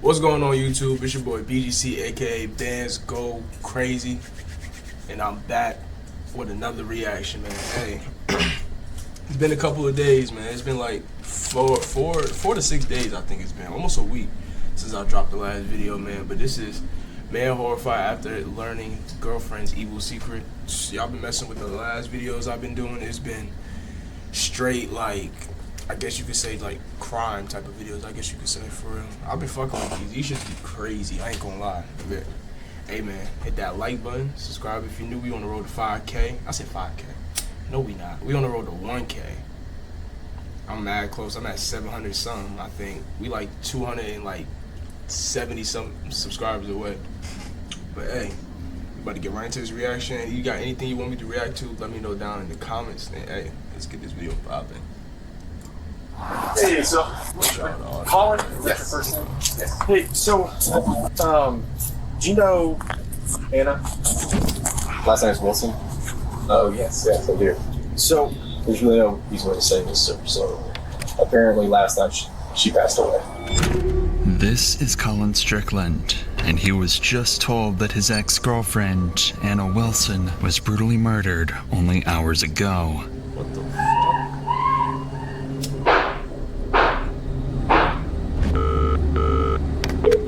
What's going on YouTube? It's your boy BGC, aka Bands Go Crazy, and I'm back with another reaction, man. Hey, it's been a couple of days, man. It's been like four to 6 days, I think it's been almost a week since I dropped the last video, man. But this is Man Horrified after learning girlfriend's evil secret. Y'all been messing with the last videos I've been doing. It's been straight, like, I guess you could say, like, crime type of videos, I guess you could say, for real. I've been fucking with these. These should be crazy. I ain't gonna lie. But, hey, man, hit that like button. Subscribe if you're new. We on the road to 5K. I said 5K. No, we not. We on the road to 1K. I'm mad close. I'm at 700 something, I think. We like 270 something subscribers away. But, hey, we about to get right into this reaction. You got anything you want me to react to, let me know down in the comments. And, hey, let's get this video popping. Hey, so Colin, is that your first name? Yes. Hey, so do you know Anna? Last name's Wilson. Oh yes, I do. So there's really no easy way to say this. So apparently last night she passed away. This is Colin Strickland, and he was just told that his ex-girlfriend, Anna Wilson, was brutally murdered only hours ago. What the fuck?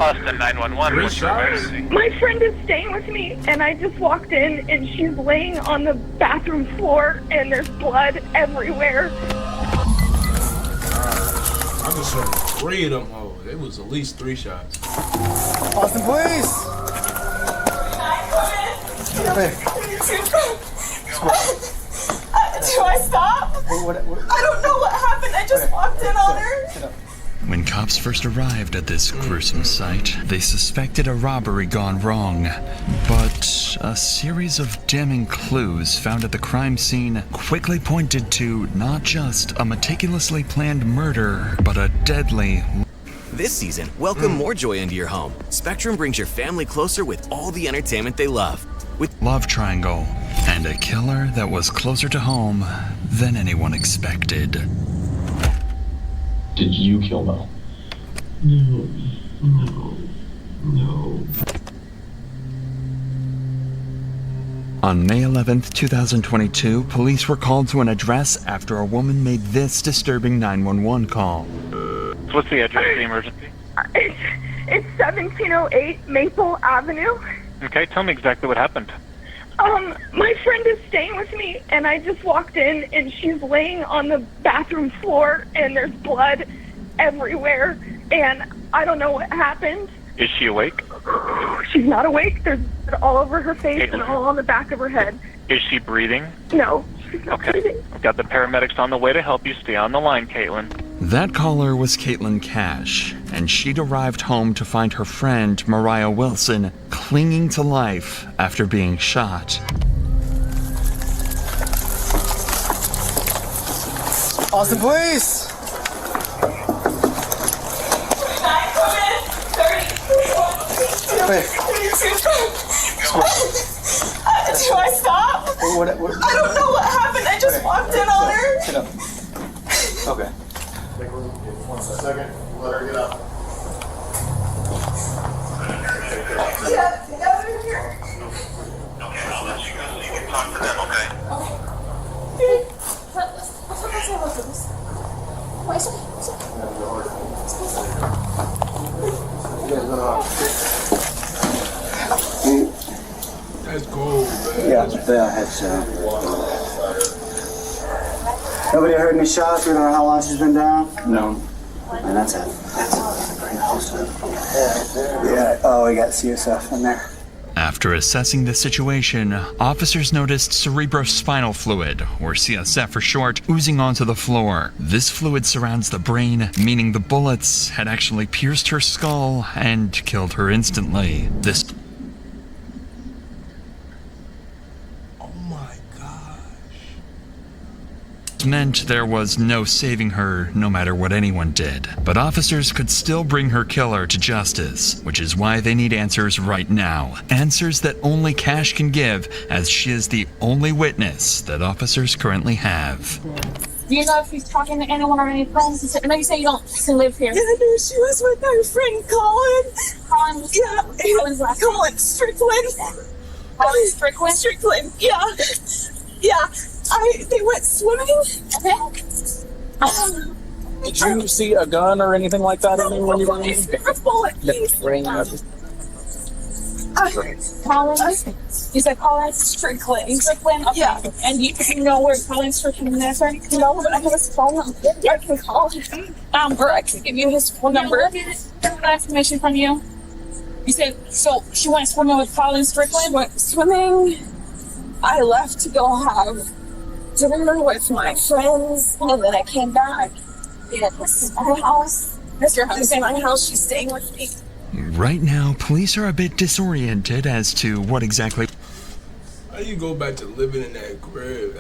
Austin 911, what's your emergency? My friend is staying with me, and I just walked in, and she's laying on the bathroom floor, and there's blood everywhere. I just heard 3 of them hoes. It was at least 3 shots. Austin, please! Do I stop? I don't know what happened. I just walked in on her. When cops first arrived at this gruesome site, they suspected a robbery gone wrong. But a series of damning clues found at the crime scene quickly pointed to not just a meticulously planned murder, but a deadly... This season, welcome more joy into your home. Spectrum brings your family closer with all the entertainment they love. With love triangle, and a killer that was closer to home than anyone expected. Did you kill Mel? No. On May 11th, 2022, police were called to an address after a woman made this disturbing 911 call. What's the address of the emergency? It's 1708 Maple Avenue. Okay, tell me exactly what happened. My friend is staying with me, and I just walked in, and she's laying on the bathroom floor, and there's blood everywhere, and I don't know what happened. Is she awake? She's not awake. There's blood all over her face Caitlin. and all on the back of her head. Is she breathing? No, she's not Okay. breathing. I've got the paramedics on the way to help you. Stay on the line, Caitlin. That caller was Caitlin Cash, and she'd arrived home to find her friend, Mariah Wilson, clinging to life after being shot. Austin, please! Do I stop? I don't know what happened. I just walked in on her. Sit up. Okay. 1 second. Let her get up. Yeah, get out of here. Okay, I'll let you go so you can talk to them, okay? That's cold, man. Yeah, headshot. Nobody heard any shots? We don't know how long she's been down? No. And that's it. Yeah, oh, we got CSF in there. After assessing the situation, officers noticed cerebrospinal fluid, or CSF for short, oozing onto the floor. This fluid surrounds the brain, meaning the bullets had actually pierced her skull and killed her instantly. This meant there was no saving her, no matter what anyone did. But officers could still bring her killer to justice, which is why they need answers right now. Answers that only Cash can give, as she is the only witness that officers currently have. Do you know if he's talking to anyone or any friends? I know you say you don't live here. Yeah, no, she was with her friend Colin. Colin? Yeah. Colin's last name? Colin Strickland. Colin Strickland? Strickland, yeah. Yeah. They went swimming. Okay. Did you see a gun or anything like that in there when you were in? A bullet. Colin? You said Colin Strickland. Strickland? Okay. Yeah. And you know where Colin Strickland is? No, but I have his phone number. I can call him. Or I can give you his phone number. That information from you. You said, so she went swimming with Colin Strickland? Went swimming. I left to go have dinner with my friends, and then I came back. Yeah, this is my house. That's your house. This is my house. She's staying with me. Right now, police are a bit disoriented as to what exactly. How do you go back to living in that crib?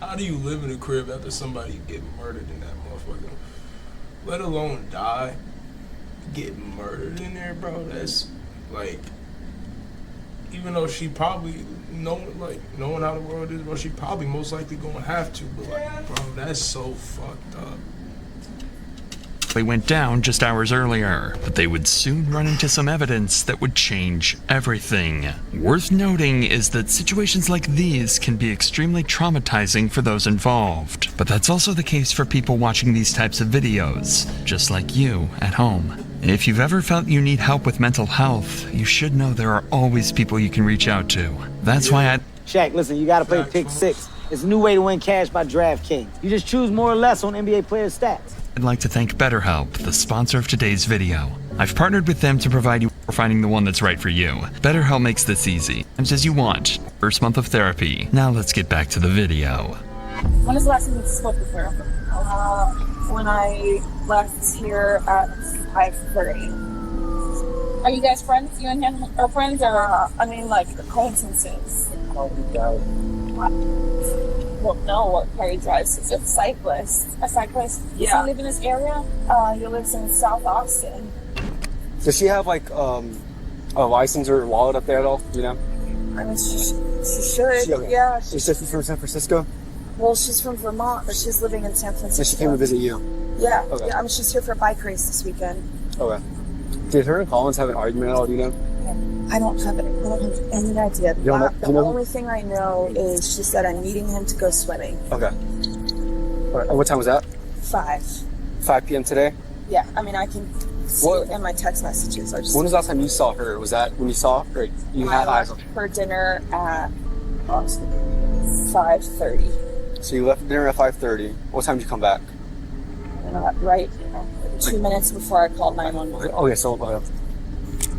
How do you live in a crib after somebody get murdered in that motherfucker? Let alone die. Get murdered in there, bro. That's like, even though she probably knowing how the world is, bro, she probably most likely gonna have to. But like, bro, that's so fucked up. They went down just hours earlier, but they would soon run into some evidence that would change everything. Worth noting is that situations like these can be extremely traumatizing for those involved, but that's also the case for people watching these types of videos, just like you at home. If you've ever felt you need help with mental health, you should know there are always people you can reach out to. That's why Shaq, listen, you gotta play Pick 6. It's a new way to win cash by DraftKings. You just choose more or less on NBA player stats. I'd like to thank BetterHelp, the sponsor of today's video. I've partnered with them to provide you for finding the one that's right for you. BetterHelp makes this easy, as you want. First month of therapy. Now let's get back to the video. When was the last time you spoke with her? When I left here at 5:30. Are you guys friends? You and him are friends, or like acquaintances? Well, no, what car he drives. It's a cyclist. A cyclist? Yeah. Does he live in this area? He lives in South Austin. Does she have a license or wallet up there at all? You know? I mean, she should. Yeah. She's from San Francisco? Well, she's from Vermont, but she's living in San Francisco. So she came to visit you? Yeah. Okay. Yeah. I mean, she's here for a bike race this weekend. Okay. Did her and Collins have an argument at all? Do you know? I don't have any idea. The only thing I know is she said I'm meeting him to go swimming. Okay. All right. And what time was that? 5 p.m. today? Yeah. I mean, I can see it in my text messages. When was the last time you saw her? Was that when you saw her? Or you had eyes on her? For dinner at 5:30. So you left dinner at 5:30. What time did you come back? Right 2 minutes before I called 911. Okay, so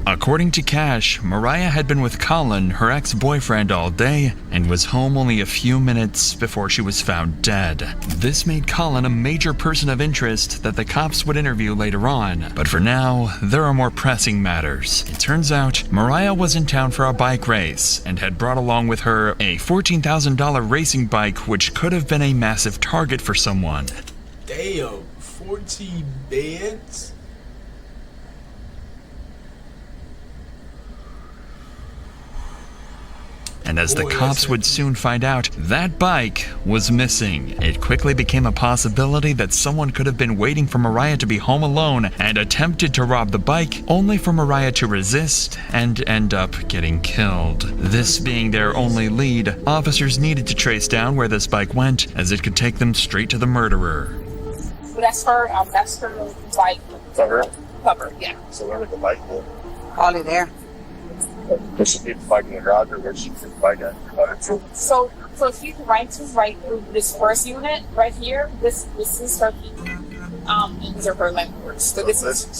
According to Cash, Mariah had been with Colin, her ex-boyfriend, all day and was home only a few minutes before she was found dead. This made Colin a major person of interest that the cops would interview later on, but for now, there are more pressing matters. It turns out, Mariah was in town for a bike race and had brought along with her a $14,000 racing bike, which could have been a massive target for someone. Damn, 40 beds? And as the cops would soon find out, that bike was missing. It quickly became a possibility that someone could have been waiting for Mariah to be home alone and attempted to rob the bike, only for Mariah to resist and end up getting killed. This being their only lead, officers needed to trace down where this bike went, as it could take them straight to the murderer. That's her bike cover, yeah. So where would the bike go? Probably there. Does she keep the bike in the garage, or where she keep the bike at? So if you right through this first unit right here, this is her these are her landlords. So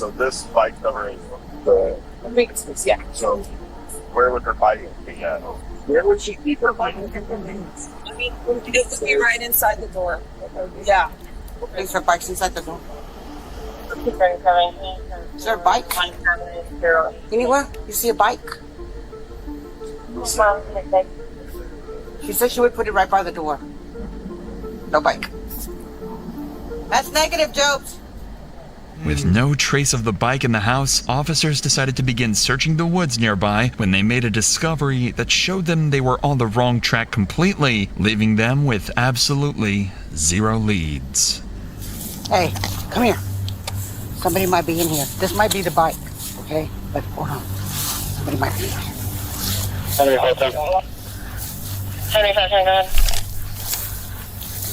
this bike covering the biggest, yeah. So where would her bike be at? Where would she keep her bike? I mean, it would be right inside the door. Yeah. Is her bike's inside the door? Is there a bike? Anywhere? You see a bike? She said she would put it right by the door. No bike. That's negative, Jobs. With no trace of the bike in the house, officers decided to begin searching the woods nearby when they made a discovery that showed them they were on the wrong track completely, leaving them with absolutely zero leads. Hey, come here. Somebody might be in here. This might be the bike, okay? But hold on. Somebody might be in here. 75, go ahead.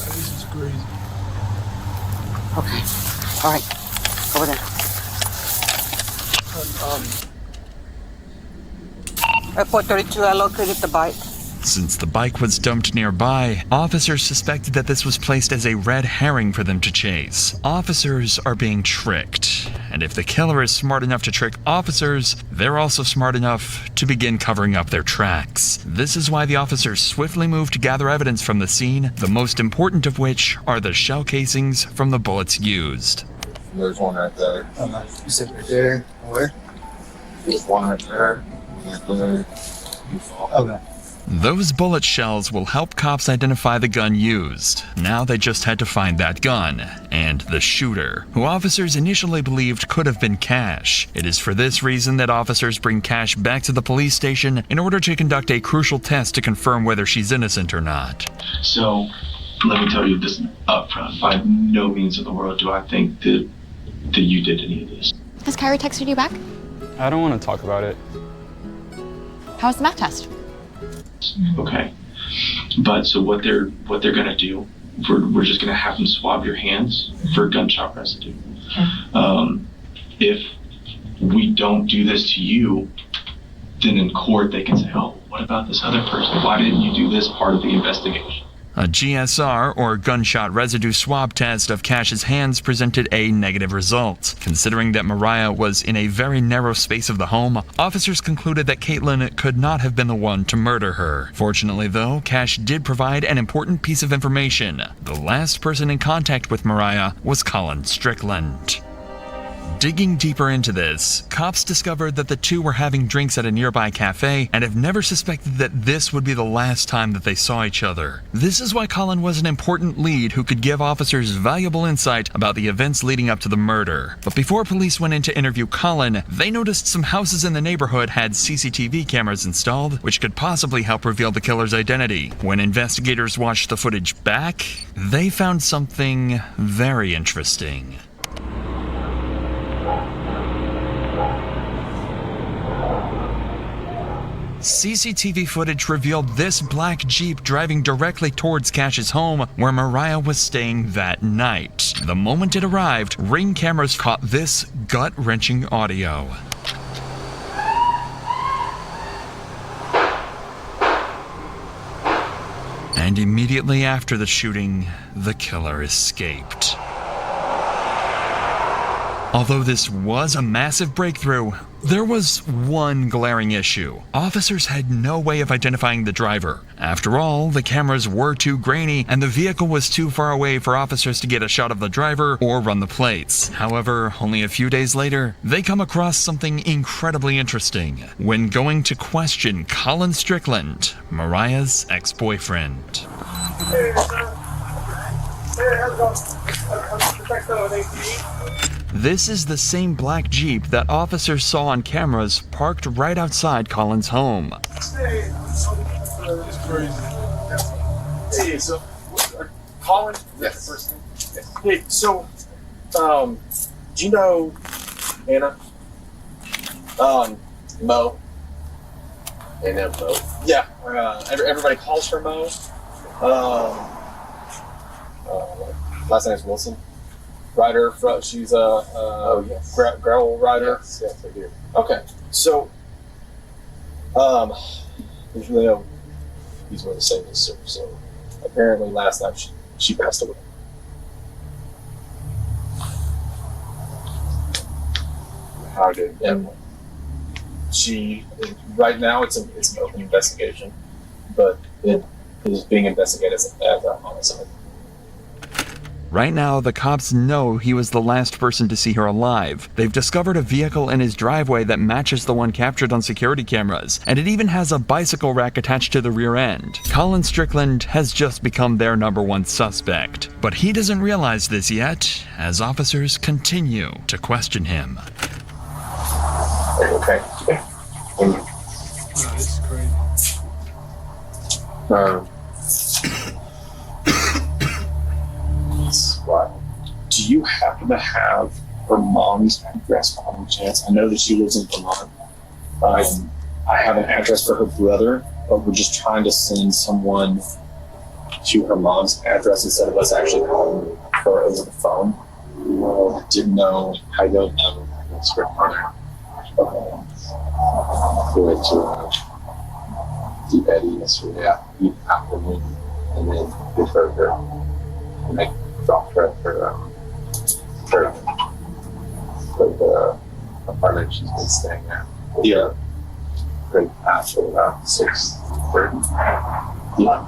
This is crazy. Okay. All right. Over there. Airport 32, I located the bike. Since the bike was dumped nearby, officers suspected that this was placed as a red herring for them to chase. Officers are being tricked, and if the killer is smart enough to trick officers, they're also smart enough to begin covering up their tracks. This is why the officers swiftly moved to gather evidence from the scene, the most important of which are the shell casings from the bullets used. There's one right there. You said right there. Where? There's one right there. Okay. Those bullet shells will help cops identify the gun used. Now they just had to find that gun, and the shooter, who officers initially believed could have been Cash. It is for this reason that officers bring Cash back to the police station in order to conduct a crucial test to confirm whether she's innocent or not. So, let me tell you this up front. By no means in the world do I think that you did any of this. Has Kyrie texted you back? I don't want to talk about it. How was the math test? Okay, but so what they're gonna do? We're just gonna have them swab your hands for gunshot residue. If we don't do this to you, then in court they can say, "Oh, what about this other person? Why didn't you do this part of the investigation?" A GSR, or gunshot residue swab test of Cash's hands, presented a negative result. Considering that Mariah was in a very narrow space of the home, officers concluded that Caitlin could not have been the one to murder her. Fortunately, though, Cash did provide an important piece of information. The last person in contact with Mariah was Colin Strickland. Digging deeper into this, cops discovered that the two were having drinks at a nearby cafe and have never suspected that this would be the last time that they saw each other. This is why Colin was an important lead who could give officers valuable insight about the events leading up to the murder. But before police went in to interview Colin, they noticed some houses in the neighborhood had CCTV cameras installed, which could possibly help reveal the killer's identity. When investigators watched the footage back, they found something very interesting. CCTV footage revealed this black Jeep driving directly towards Cash's home where Mariah was staying that night. The moment it arrived, Ring cameras caught this gut-wrenching audio. And immediately after the shooting, the killer escaped. Although this was a massive breakthrough, there was one glaring issue. Officers had no way of identifying the driver. After all, the cameras were too grainy and the vehicle was too far away for officers to get a shot of the driver or run the plates. However, only a few days later, they come across something incredibly interesting when going to question Colin Strickland, Mariah's ex-boyfriend. Hey, how's it going? This is the same black Jeep that officers saw on cameras parked right outside Colin's home. Hey, it's crazy. Hey, so Colin? Yes. Hey, so do you know Anna? Mo. And then Mo. Yeah. Everybody calls her Mo. Last name is Wilson. Rider, she's a gravel rider. Yes, I do. Okay, so there's really no reason to say this, so apparently last night she passed away. How did? Yeah. Right now it's an open investigation, but it is being investigated as a homicide. Right now, the cops know he was the last person to see her alive. They've discovered a vehicle in his driveway that matches the one captured on security cameras, and it even has a bicycle rack attached to the rear end. Colin Strickland has just become their #1 suspect. But he doesn't realize this yet, as officers continue to question him. Okay. No, this is crazy. What? Do you happen to have her mom's address by any chance? I know that she lives in Vermont. I have an address for her brother, but we're just trying to send someone to her mom's address instead of us actually calling her over the phone. Didn't know. I don't have an address for her mother. Okay. We went to Deep Eddy yesterday afternoon, and then referred her. And I dropped her at her the apartment she's been staying at. Yeah. Great past about 6:30. Yeah.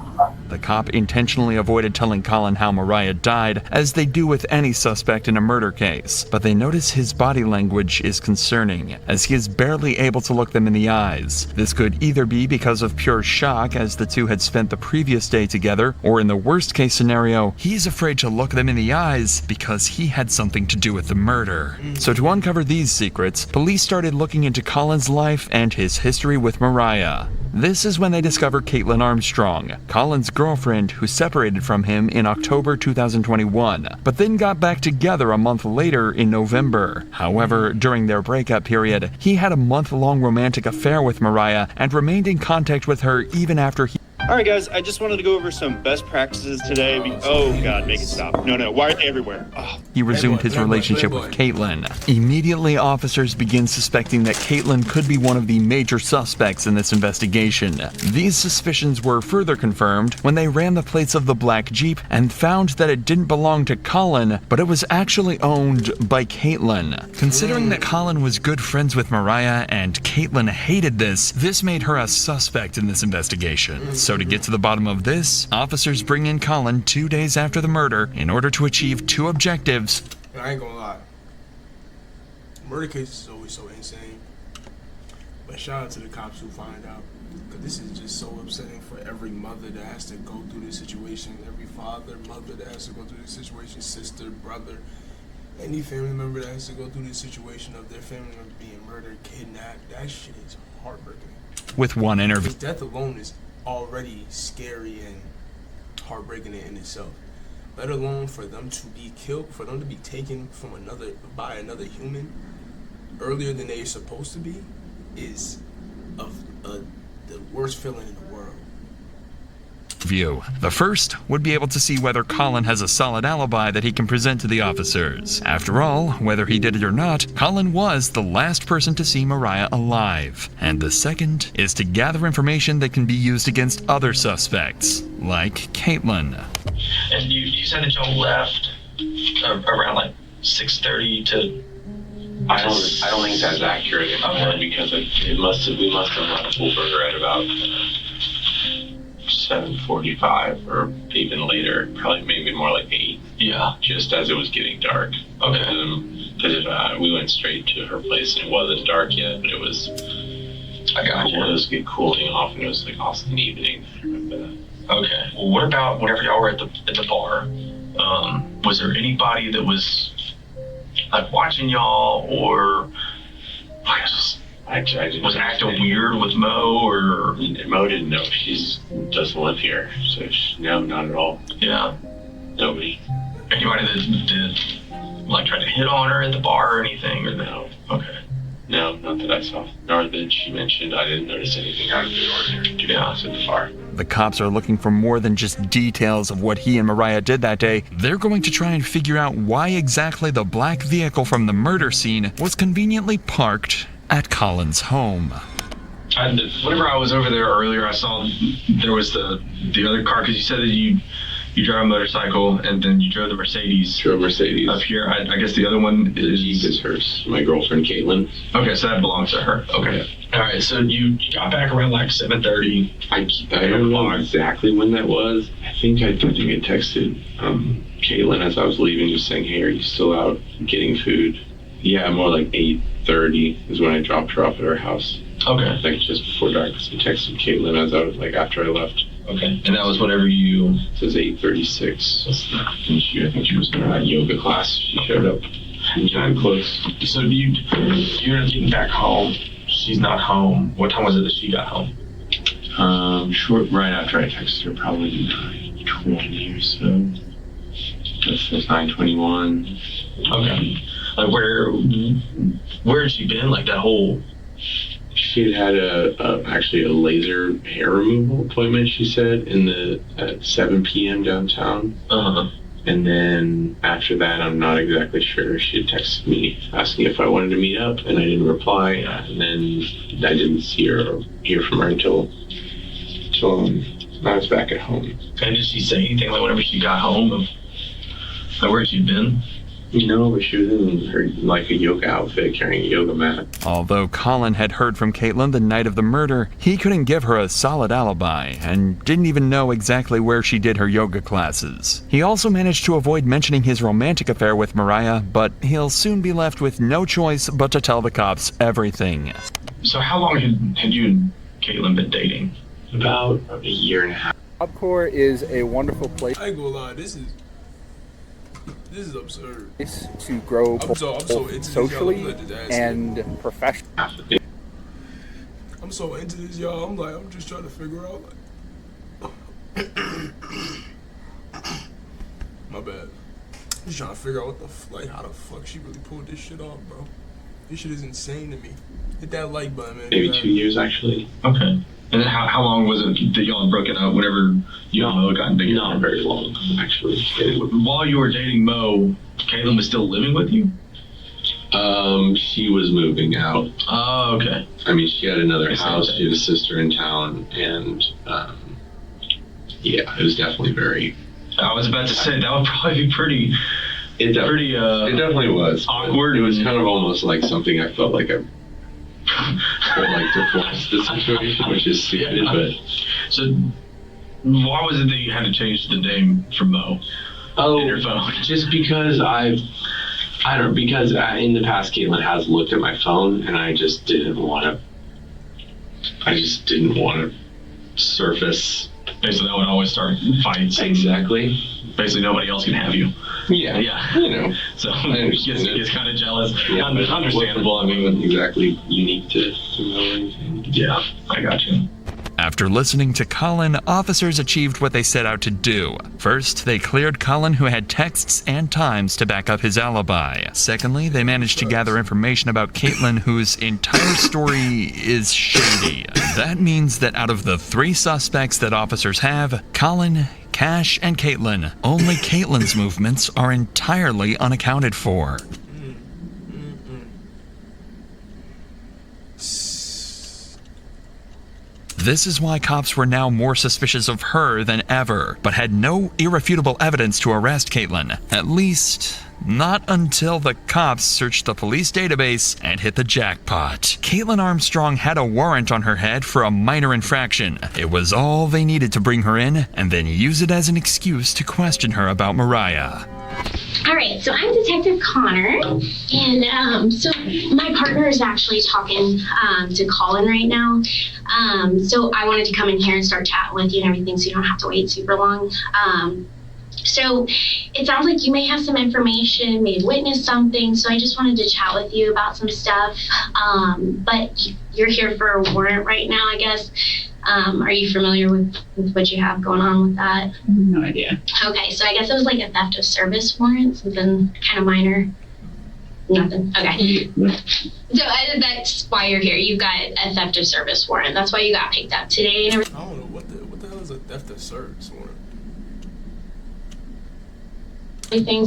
The cop intentionally avoided telling Colin how Mariah died, as they do with any suspect in a murder case, but they notice his body language is concerning, as he is barely able to look them in the eyes. This could either be because of pure shock, as the two had spent the previous day together, or in the worst case scenario, he's afraid to look them in the eyes because he had something to do with the murder. So to uncover these secrets, police started looking into Colin's life and his history with Mariah. This is when they discovered Caitlin Armstrong, Colin's girlfriend who separated from him in October 2021, but then got back together a month later in November. However, during their breakup period, he had a month-long romantic affair with Mariah and remained in contact with her even after he... Alright guys, I just wanted to go over some best practices today. Oh god, make it stop. No, why are they everywhere? Oh. He resumed his relationship with Caitlin. Immediately, officers begin suspecting that Caitlin could be one of the major suspects in this investigation. These suspicions were further confirmed when they ran the plates of the black Jeep and found that it didn't belong to Colin, but it was actually owned by Caitlin. Considering that Colin was good friends with Mariah and Caitlin hated this made her a suspect in this investigation. So to get to the bottom of this, officers bring in Colin 2 days after the murder in order to achieve two objectives. And I ain't gonna lie. Murder cases is always so insane. But shout out to the cops who find out. Because this is just so upsetting for every mother that has to go through this situation. Every father, mother that has to go through this situation. Sister, brother. Any family member that has to go through this situation of their family member being murdered, kidnapped. That shit is heartbreaking. With one interview. Death alone is already scary and heartbreaking in itself, let alone for them to be killed, for them to be taken from by another human earlier than they're supposed to be, is the worst feeling in the world. The first would be able to see whether Colin has a solid alibi that he can present to the officers. After all, whether he did it or not, Colin was the last person to see Mariah alive. And the second is to gather information that can be used against other suspects, like Caitlin. And you said that y'all left around like 6:30 to... I don't think that's accurate anymore, because we must have left Over at about 7:45 or even later, probably maybe more like 8. Yeah. Just as it was getting dark. Okay. Because we went straight to her place and it wasn't dark yet, but it was. I got you. It was cooling off, and it was like almost an evening. I remember that. Okay. Well, what about whenever y'all were at the bar? Was there anybody that was like watching y'all, or I was acting weird with Mo, or Mo didn't know. She doesn't live here, so no, not at all. Yeah. Nobody. Anybody that like tried to hit on her at the bar or anything, or no? Okay. No, not that I saw. Nor that she mentioned. I didn't notice anything out of the ordinary, to be honest, at the bar. The cops are looking for more than just details of what he and Mariah did that day. They're going to try and figure out why exactly the black vehicle from the murder scene was conveniently parked at Colin's home. Whenever I was over there earlier, I saw there was the other car, because you said that you drive a motorcycle and then you drove the Mercedes. Drove Mercedes. Up here, I guess the other one is hers. My girlfriend, Caitlin. Okay, so that belongs to her. Okay. All right, so you got back around like 7:30. I don't know exactly when that was. I think I texted Caitlin as I was leaving, just saying, "Hey, are you still out getting food?" Yeah, more like 8:30 is when I dropped her off at her house. Okay. Like just before dark. So I texted Caitlin as I was like after I left. Okay. And that was whenever you. It says 8:36. I think she was in her yoga class. She showed up. Kind of close. So you're getting back home. She's not home. What time was it that she got home? Short right after I texted her, probably 9:20 or so. This was 9:21. Okay. Like where had she been? Like that whole. She had actually a laser hair removal appointment. She said at 7 p.m. downtown. And then after that, I'm not exactly sure. She had texted me asking if I wanted to meet up, and I didn't reply. And then I didn't see her or hear from her until I was back at home. And did she say anything like whenever she got home of like where she'd been? No, but she was in her like a yoga outfit, carrying a yoga mat. Although Colin had heard from Caitlin the night of the murder, he couldn't give her a solid alibi and didn't even know exactly where she did her yoga classes. He also managed to avoid mentioning his romantic affair with Mariah, but he'll soon be left with no choice but to tell the cops everything. So how long had you and Caitlin been dating? About a year and a half. Job Corps is a wonderful place. I ain't gonna lie, this is absurd. To grow I'm so into socially this, and professionally. I'm so into this, y'all. I'm just trying to figure out. My bad. I'm just trying to figure out how the fuck she really pulled this shit off, bro. This shit is insane to me. Hit that like button, man. Maybe 2 years, actually. Okay. And then how long was it that y'all had broken up whenever you and Mo got together? Not very long, actually. While you were dating Mo, Caitlin was still living with you? She was moving out. Oh, okay. I mean, she had another house. She had a sister in town, and yeah, it was definitely very. I was about to say that would probably be pretty. It definitely was awkward. It was kind of almost like something I felt like I would like to force the situation, which is stupid. But so, why was it that you had to change the name from Mo? In your phone? Just because because in the past Caitlin has looked at my phone, and I just didn't want to surface. Basically, that would always start fights. Exactly. Basically, nobody else can have you. Yeah. You know. So he gets kind of jealous. Yeah, Understandable. I mean, it wasn't exactly unique to Mo or anything. Yeah, I got you. After listening to Colin, officers achieved what they set out to do. First, they cleared Colin, who had texts and times to back up his alibi. Secondly, they managed to gather information about Caitlin, whose entire story is shady. That means that out of the 3 suspects that officers have, Colin, Cash, and Caitlin, only Caitlin's movements are entirely unaccounted for. This is why cops were now more suspicious of her than ever, but had no irrefutable evidence to arrest Caitlin. At least, not until the cops searched the police database and hit the jackpot. Caitlin Armstrong had a warrant on her head for a minor infraction. It was all they needed to bring her in, and then use it as an excuse to question her about Mariah. All right, so I'm Detective Connor, and so my partner is actually talking to Colin right now. So I wanted to come in here and start chatting with you and everything, so you don't have to wait super long. So it sounds like you may have some information, may have witnessed something, so I just wanted to chat with you about some stuff. But you're here for a warrant right now, I guess. Are you familiar with what you have going on with that? No idea. Okay, so I guess it was like a theft of service warrant, something kind of minor. Nothing. Okay. So that's why you're here. You've got a theft of service warrant. That's why you got picked up today and everything. I don't know what the hell is a theft of service warrant.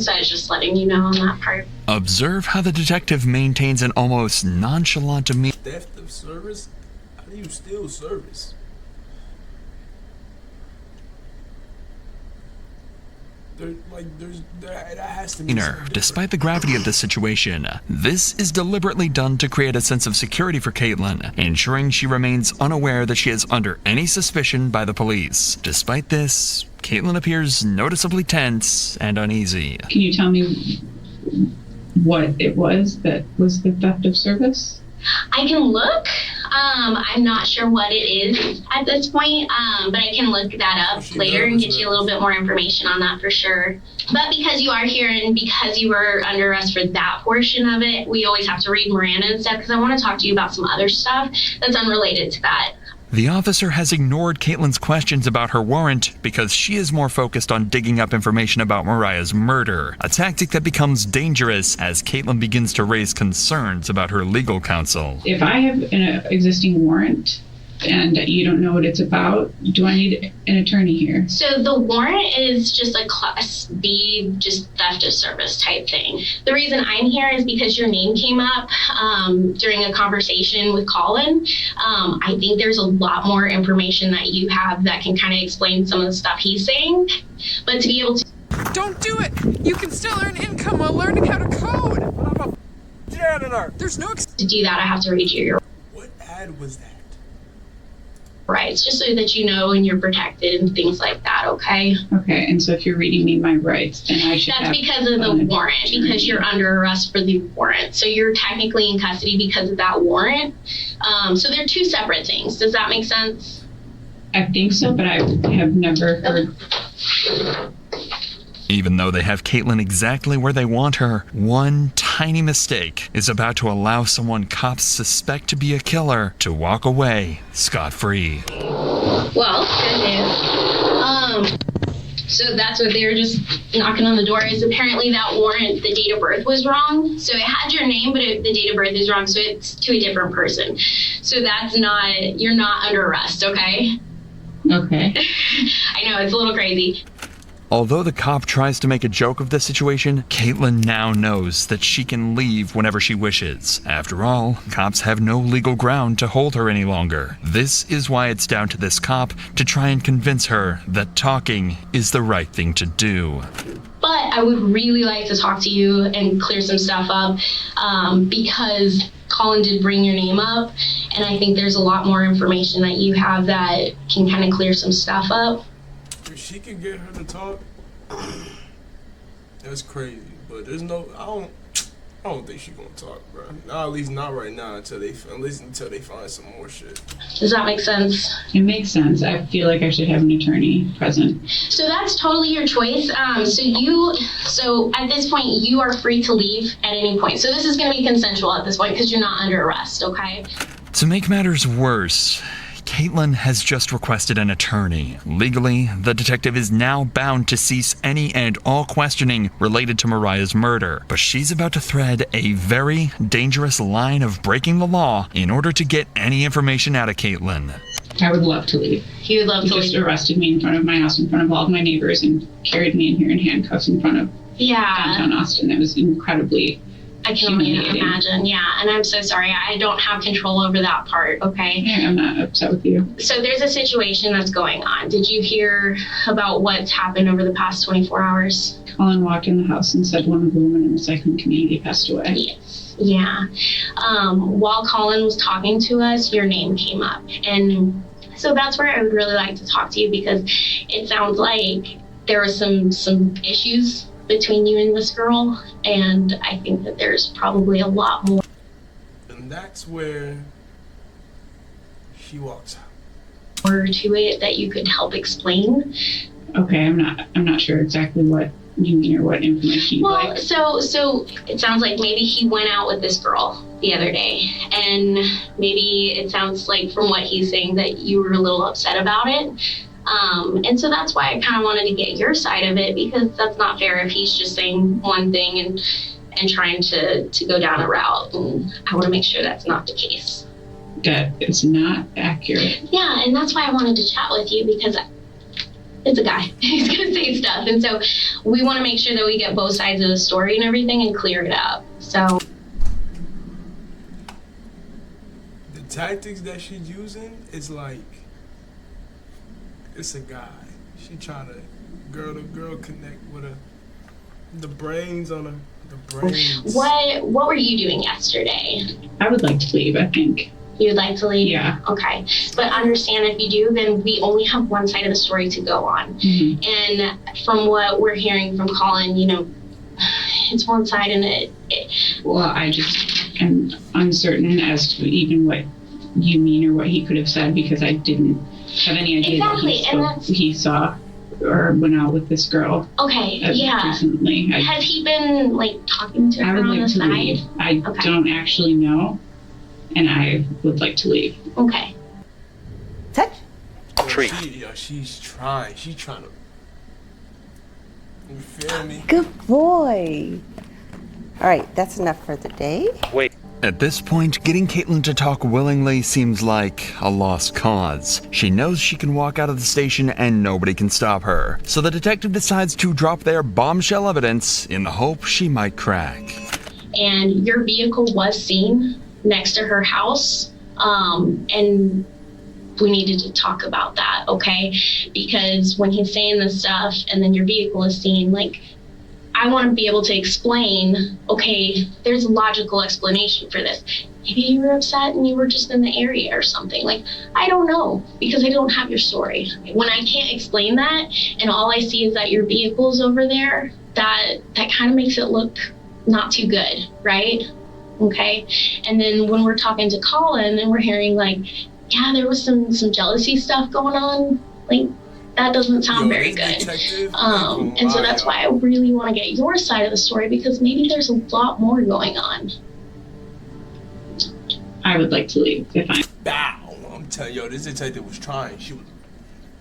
So I was just letting you know on that part. Observe how the detective maintains an almost nonchalant demeanor. Theft of service? How do you steal service? That has to be something Despite the gravity of the situation, this is deliberately done to create a sense of security for Caitlin, ensuring she remains unaware that she is under any suspicion by the police. Despite this, Caitlin appears noticeably tense and uneasy. Can you tell me what it was that was the theft of service? I can look. I'm not sure what it is at this point, but I can look that up later and get you a little bit more information on that for sure. But because you are here and because you were under arrest for that portion of it, we always have to read Miranda and stuff because I want to talk to you about some other stuff that's unrelated to that. The officer has ignored Caitlin's questions about her warrant because she is more focused on digging up information about Mariah's murder, a tactic that becomes dangerous as Caitlin begins to raise concerns about her legal counsel. If I have an existing warrant and you don't know what it's about, do I need an attorney here? So the warrant is just a Class B, just theft of service type thing. The reason I'm here is because your name came up during a conversation with Colin. I think there's a lot more information that you have that can kind of explain some of the stuff he's saying. But to be able to... Don't do it! You can still earn income while learning how to code! I'm a janitor! There's no... To do that, I have to read you your... What ad was that? Rights, just so that you know and you're protected and things like that, okay? Okay, and so if you're reading me my rights, then I should That's because of the warrant, because you're under arrest for the warrant. So you're technically in custody because of that warrant. So they're two separate things. Does that make sense? I think so, but I have never heard... Even though they have Caitlin exactly where they want her, one tiny mistake is about to allow someone cops suspect to be a killer to walk away scot-free. Well, good news. So that's what they were just knocking on the door is apparently that warrant, the date of birth was wrong. So it had your name, but the date of birth is wrong. So it's to a different person. So that's not, you're not under arrest, okay? Okay. I know, it's a little crazy. Although the cop tries to make a joke of the situation, Caitlin now knows that she can leave whenever she wishes. After all, cops have no legal ground to hold her any longer. This is why it's down to this cop to try and convince her that talking is the right thing to do. But I would really like to talk to you and clear some stuff up because Colin did bring your name up, and I think there's a lot more information that you have that can kind of clear some stuff up. If she can get her to talk, that's crazy. But there's no, I don't think she's gonna talk, bro. Nah, at least not right now until they find some more shit. Does that make sense? It makes sense. I feel like I should have an attorney present. So that's totally your choice. So at this point, you are free to leave at any point. So this is gonna be consensual at this point because you're not under arrest, okay? To make matters worse, Caitlin has just requested an attorney. Legally, the detective is now bound to cease any and all questioning related to Mariah's murder, but she's about to thread a very dangerous line of breaking the law in order to get any information out of Caitlin. I would love to leave. He would love to leave. Just arrested me in front of my house, in front of all of my neighbors, and carried me in here in handcuffs in front of downtown Austin. It was incredibly... I can only imagine, yeah. And I'm so sorry. I don't have control over that part, okay? Yeah, I'm not upset with you. So there's a situation that's going on. Did you hear about what's happened over the past 24 hours? Colin walked in the house and said one of the women in the cycling community passed away. Yes. Yeah. While Colin was talking to us, your name came up. And so that's where I would really like to talk to you because it sounds like there were some issues between you and this girl, and I think that there's probably a lot more. And that's where she walks out. More to it that you could help explain. Okay, I'm not sure exactly what you mean or what information you'd like. So it sounds like maybe he went out with this girl the other day, and maybe it sounds like from what he's saying that you were a little upset about it. And so that's why I kind of wanted to get your side of it because that's not fair if he's just saying one thing and trying to go down a route. And I want to make sure that's not the case. That is not accurate. Yeah, and that's why I wanted to chat with you because it's a guy. He's going to say stuff. And so we want to make sure that we get both sides of the story and everything and clear it up. So the tactics that she's using is like, it's a guy. She trying to girl connect with her. The brains on her. The brains. What were you doing yesterday? I would like to leave, I think. You'd like to leave? Yeah. Okay. But understand, if you do, then we only have one side of the story to go on. Mm-hmm. And from what we're hearing from Colin, you know, it's one side and it Well, I just am uncertain as to even what you mean or what he could have said, because I didn't have any idea that he saw or went out with this girl. Okay, yeah. Recently. Has he been like talking to her on the side? Leave. I don't actually know, and I would like to leave. Okay. She's trying. She's trying to. You feel me? Good boy. All right, that's enough for the day. Wait. At this point, getting Caitlin to talk willingly seems like a lost cause. She knows she can walk out of the station and nobody can stop her. So the detective decides to drop their bombshell evidence in the hope she might crack. And your vehicle was seen next to her house, and we needed to talk about that, okay? Because when he's saying this stuff and then your vehicle is seen, like, I want to be able to explain, okay, there's a logical explanation for this. Maybe you were upset and you were just in the area or something. Like, I don't know, because I don't have your story. When I can't explain that and all I see is that your vehicle's over there, that kind of makes it look not too good, right? Okay? And then when we're talking to Colin and we're hearing like, yeah, there was some jealousy stuff going on, like, that doesn't sound very good. And so that's why I really want to get your side of the story, because maybe there's a lot more going on. I would like to leave if I. Bow! I'm telling you, this detective was trying. She was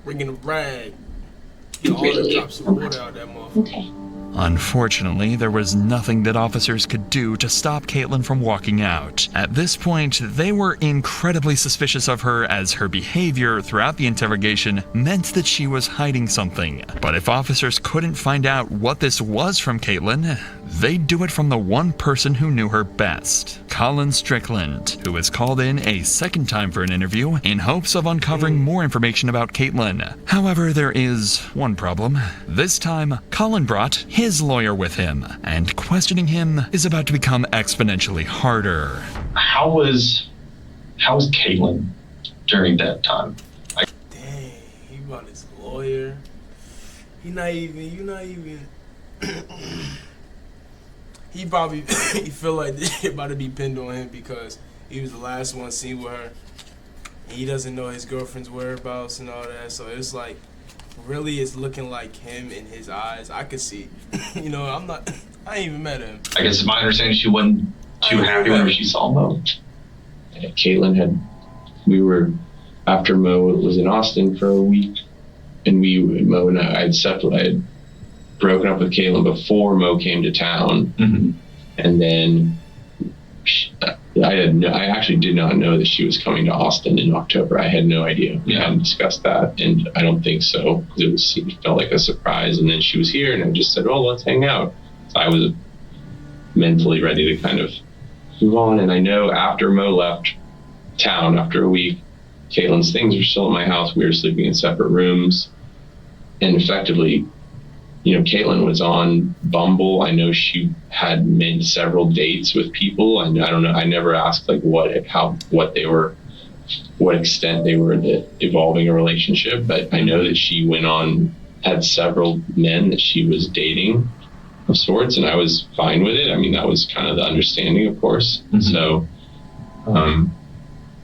bringing a rag. All the drops of water out that motherfucker. Okay. Unfortunately, there was nothing that officers could do to stop Caitlin from walking out. At this point, they were incredibly suspicious of her, as her behavior throughout the interrogation meant that she was hiding something. But if officers couldn't find out what this was from Caitlin, they'd do it from the one person who knew her best, Colin Strickland, who was called in a second time for an interview in hopes of uncovering more information about Caitlin. However, there is one problem. This time, Colin brought his lawyer with him, and questioning him is about to become exponentially harder. How was Caitlin during that time? Dang, he brought his lawyer. You're not even. He probably he feel like this shit about to be pinned on him because he was the last one seen with her. And he doesn't know his girlfriend's whereabouts and all that, so it's like, really it's looking like him in his eyes. I could see. You know, I ain't even met him. I guess it's my understanding she wasn't too happy whenever she saw Mo. Caitlin we were, after Mo was in Austin for a week, and Mo and I had broken up with Caitlin before Mo came to town. Mm-hmm. And then I actually did not know that she was coming to Austin in October. I had no idea. We hadn't discussed that, and I don't think so. It felt like a surprise, and then she was here, and I just said, "Oh, let's hang out." So I was mentally ready to kind of move on. And I know after Mo left town after a week, Caitlin's things were still at my house. We were sleeping in separate rooms, and effectively, you know, Caitlin was on Bumble. I know she had made several dates with people. I don't know. I never asked like what extent they were evolving a relationship, but I know that she had several men that she was dating of sorts, and I was fine with it. I mean, that was kind of the understanding, of course. Mm-hmm. So,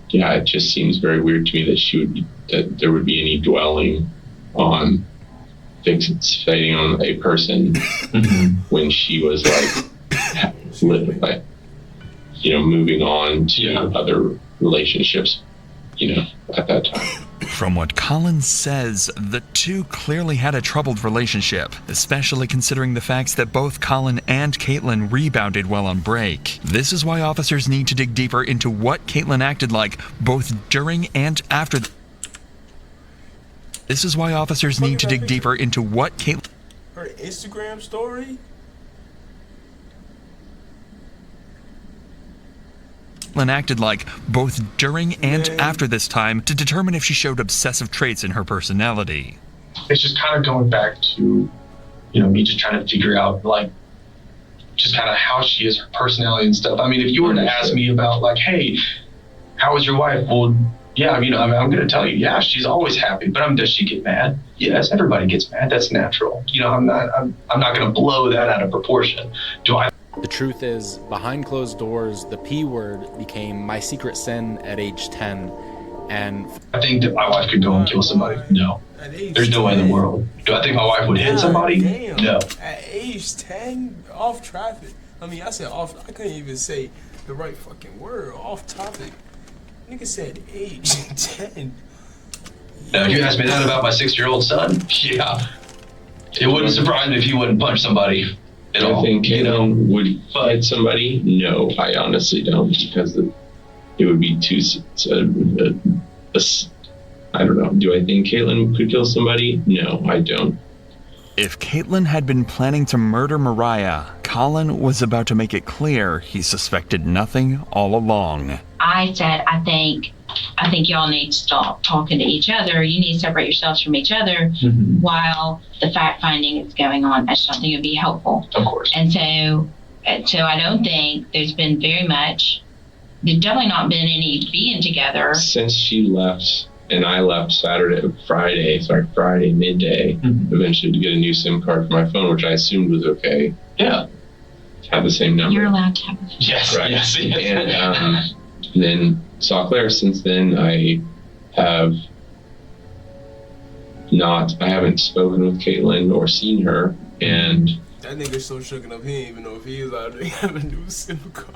yeah, it just seems very weird to me that there would be any dwelling on fixating on a person when she was like moving on to other relationships, at that time. From what Colin says, the two clearly had a troubled relationship, especially considering the facts that both Colin and Caitlin rebounded while on break. This is why officers need to dig deeper into what Caitlin acted like both during and after. This is why officers need to dig deeper into what Caitlin... Her Instagram story? acted like both during and after this time to determine if she showed obsessive traits in her personality. it's just kind of going back to, me just trying to figure out, like, just kind of how she is, her personality and stuff. I mean, if you were to ask me about, like, hey, how was your wife? Well, yeah, I'm going to tell you, yeah, she's always happy. But does she get mad? Yes, everybody gets mad. That's natural. I'm not going to blow that out of proportion. The truth is, behind closed doors, the P word became my secret sin at age 10. And I think that my wife could go and kill somebody. No. There's no way in the world. Do I think my wife would hit somebody? Damn. No. At age 10, off traffic. I mean, I said off. I couldn't even say the right fucking word. Off topic. Nigga said age 10. Now, if you asked me that about my 6-year-old son, yeah, it wouldn't surprise me if he wouldn't punch somebody at all. I think Caitlin would hit somebody. No, I honestly don't, because it would be too. I don't know. Do I think Caitlin could kill somebody? No, I don't. If Caitlin had been planning to murder Mariah, Colin was about to make it clear he suspected nothing all along. I said, I think y'all need to stop talking to each other. You need to separate yourselves from each other while the fact finding is going on. I just don't think it would be helpful. Of course. And so I don't think there's been very much. There's definitely not been any being together. Since she left and I left Friday midday, eventually to get a new SIM card for my phone, which I assumed was okay. Yeah. Had the same number. You're allowed to have it. Yes, right. Yes. And then saw Claire. Since then, I haven't spoken with Caitlin or seen her, and that nigga's so shooken up, he didn't even know if he was allowed to have a new SIM card.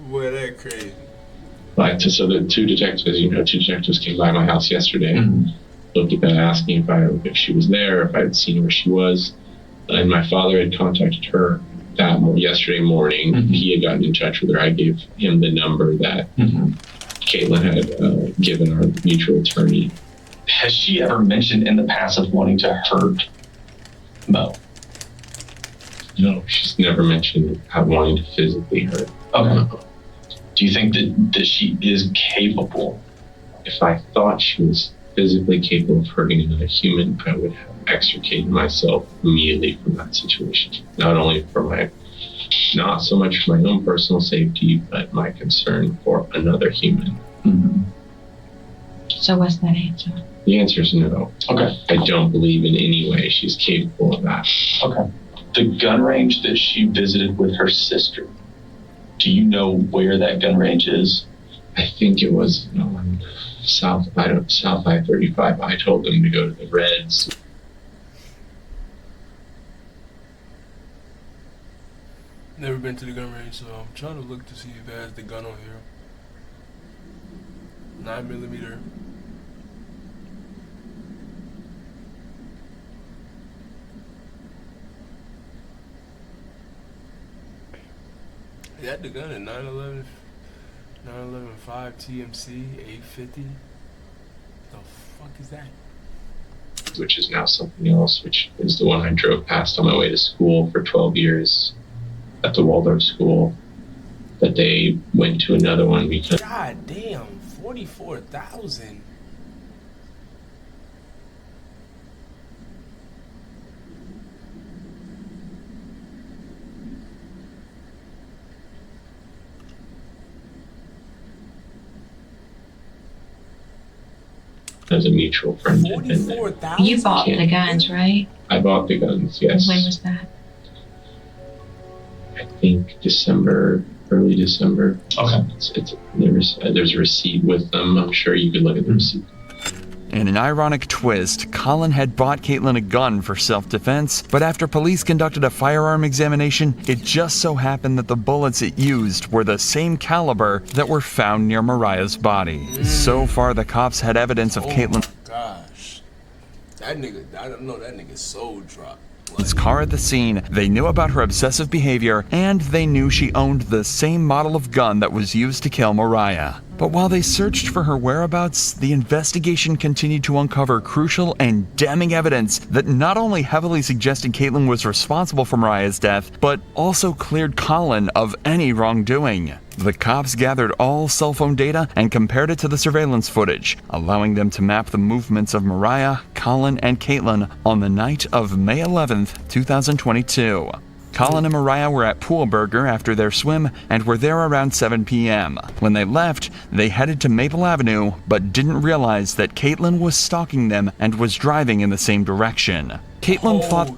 Boy, that crazy. So the two detectives came by my house yesterday, asking if she was there, if I had seen where she was, and my father had contacted her yesterday morning. He had gotten in touch with her. I gave him the number that Caitlin had given our mutual attorney. Has she ever mentioned in the past of wanting to hurt Mo? No, she's never mentioned wanting to physically hurt. Okay. Do you think that she is capable? If I thought she was physically capable of hurting another human, I would have extricated myself immediately from that situation. Not only not so much for my own personal safety, but my concern for another human. So what's that answer? The answer is no. Okay. I don't believe in any way she's capable of that. Okay. The gun range that she visited with her sister, do you know where that gun range is? I think it was South I-35. I told them to go to the Reds. Never been to the gun range, so I'm trying to look to see if it has the gun on here. 9mm. Is that the gun at 911? 911-5 TMC 850? The fuck is that? Which is now something else, which is the one I drove past on my way to school for 12 years at the Waldorf school. But they went to another one because... God damn, 44,000. As a mutual friend. 44,000? You bought the guns, right? I bought the guns, yes. When was that? I think early December. Okay. There's a receipt with them. I'm sure you could look at the receipt. In an ironic twist, Colin had bought Caitlin a gun for self-defense, but after police conducted a firearm examination, it just so happened that the bullets it used were the same caliber that were found near Mariah's body. So far, the cops had evidence of Caitlin. Gosh. That nigga, I don't know, that nigga's soul dropped. Car at the scene, they knew about her obsessive behavior, and they knew she owned the same model of gun that was used to kill Mariah. But while they searched for her whereabouts, the investigation continued to uncover crucial and damning evidence that not only heavily suggested Caitlin was responsible for Mariah's death, but also cleared Colin of any wrongdoing. The cops gathered all cell phone data and compared it to the surveillance footage, allowing them to map the movements of Mariah, Colin, and Caitlin on the night of May 11th, 2022. Colin and Mariah were at Poolburger after their swim and were there around 7 p.m. When they left, they headed to Maple Avenue, but didn't realize that Caitlin was stalking them and was driving in the same direction. Caitlin thought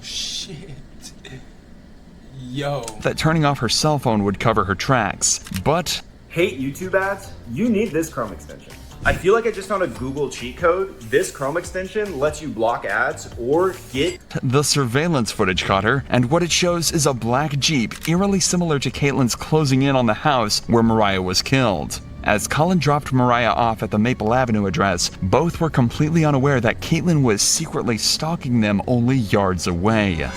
that turning off her cell phone would cover her tracks, but... Hate YouTube ads? You need this Chrome extension. I feel like I just found a Google cheat code. This Chrome extension lets you block ads or get... The surveillance footage caught her, and what it shows is a black Jeep, eerily similar to Caitlin's closing in on the house where Mariah was killed. As Colin dropped Mariah off at the Maple Avenue address, both were completely unaware that Caitlin was secretly stalking them only yards away.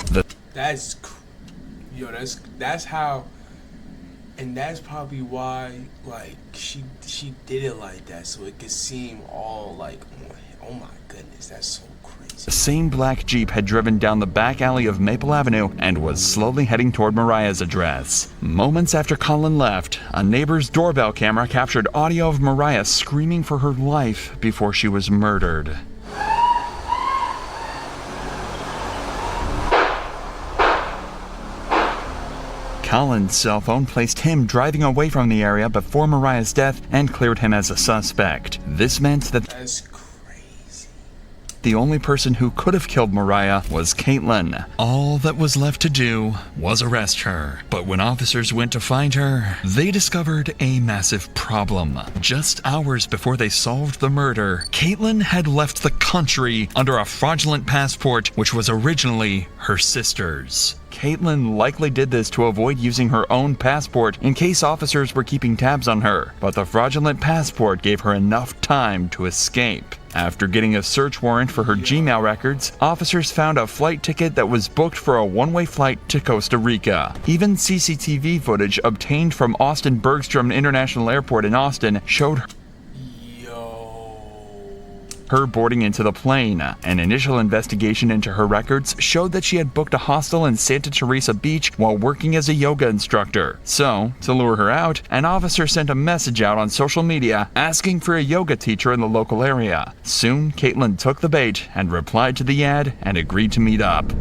That's how, and that's probably why, like, she did it like that, so it could seem all like, oh my goodness, that's so crazy. The same black Jeep had driven down the back alley of Maple Avenue and was slowly heading toward Mariah's address. Moments after Colin left, a neighbor's doorbell camera captured audio of Mariah screaming for her life before she was murdered. Colin's cell phone placed him driving away from the area before Mariah's death and cleared him as a suspect. This meant that the only person who could have killed Mariah was Caitlin. All that was left to do was arrest her. But when officers went to find her, they discovered a massive problem. Just hours before they solved the murder, Caitlin had left the country under a fraudulent passport, which was originally her sister's. Caitlin likely did this to avoid using her own passport in case officers were keeping tabs on her, but the fraudulent passport gave her enough time to escape. After getting a search warrant for her Gmail records, officers found a flight ticket that was booked for a one-way flight to Costa Rica. Even CCTV footage obtained from Austin Bergstrom International Airport in Austin showed her boarding into the plane. An initial investigation into her records showed that she had booked a hostel in Santa Teresa Beach while working as a yoga instructor. So, to lure her out, an officer sent a message out on social media asking for a yoga teacher in the local area. Soon, Caitlin took the bait and replied to the ad and agreed to meet up.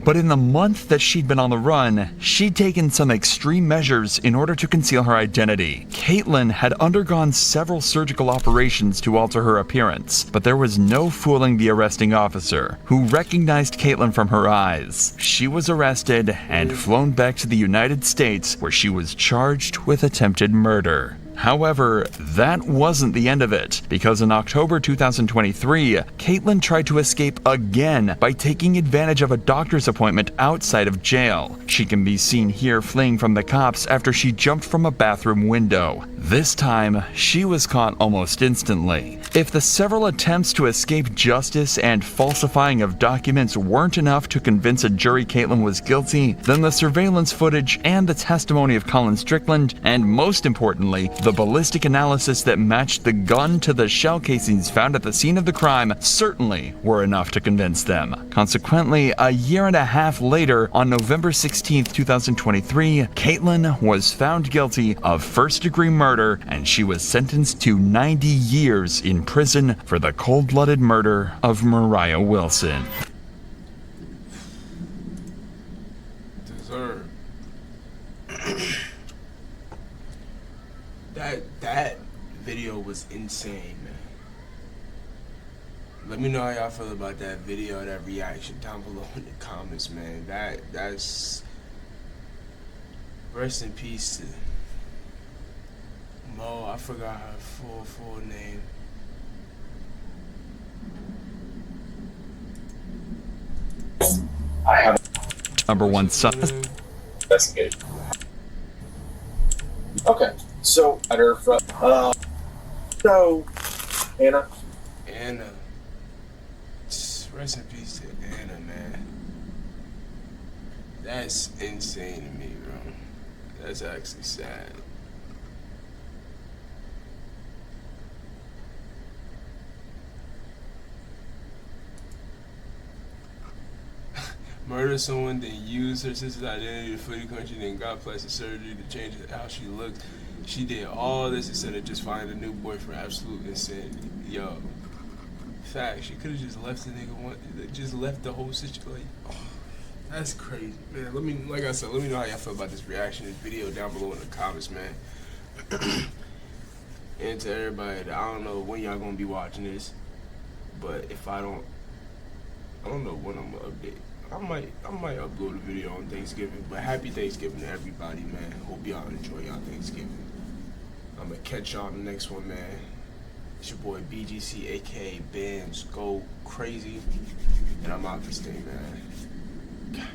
But in the month that she'd been on the run, she'd taken some extreme measures in order to conceal her identity. Caitlin had undergone several surgical operations to alter her appearance, but there was no fooling the arresting officer, who recognized Caitlin from her eyes. She was arrested and flown back to the United States, where she was charged with attempted murder. However, that wasn't the end of it, because in October 2023, Caitlin tried to escape again by taking advantage of a doctor's appointment outside of jail. She can be seen here fleeing from the cops after she jumped from a bathroom window. This time, she was caught almost instantly. If the several attempts to escape justice and falsifying of documents weren't enough to convince a jury Caitlin was guilty, then the surveillance footage and the testimony of Colin Strickland, and most importantly, the ballistic analysis that matched the gun to the shell casings found at the scene of the crime certainly were enough to convince them. Consequently, a year and a half later, on November 16, 2023, Caitlin was found guilty of first-degree murder, and she was sentenced to 90 years in prison for the cold-blooded murder of Mariah Wilson. That video was insane, man. Let me know how y'all feel about that video, that reaction down below in the comments, man. That's rest in peace to Mo. I forgot her full name. I have number one suspect. Investigate. Okay, so at her front. So Anna. Rest in peace to Anna, man. That's insane to me, bro. That's actually sad. Murder someone, then use her sister's identity to flee the country, then got plastic surgery to change how she looked. She did all this instead of just finding a new boyfriend. Absolute insanity. Yo. Fact, she could have just left the nigga just left the whole situation. Like, oh, that's crazy, man. Let me, like I said, let me know how y'all feel about this reaction, this video down below in the comments, man. And to everybody, I don't know when y'all gonna be watching this, but if I don't know when I'm gonna update. I might upload a video on Thanksgiving, but happy Thanksgiving to everybody, man. Hope y'all enjoy y'all Thanksgiving. I'm gonna catch y'all in the next one, man. It's your boy BGC, aka Bands Go Crazy, and I'm out this thing, man.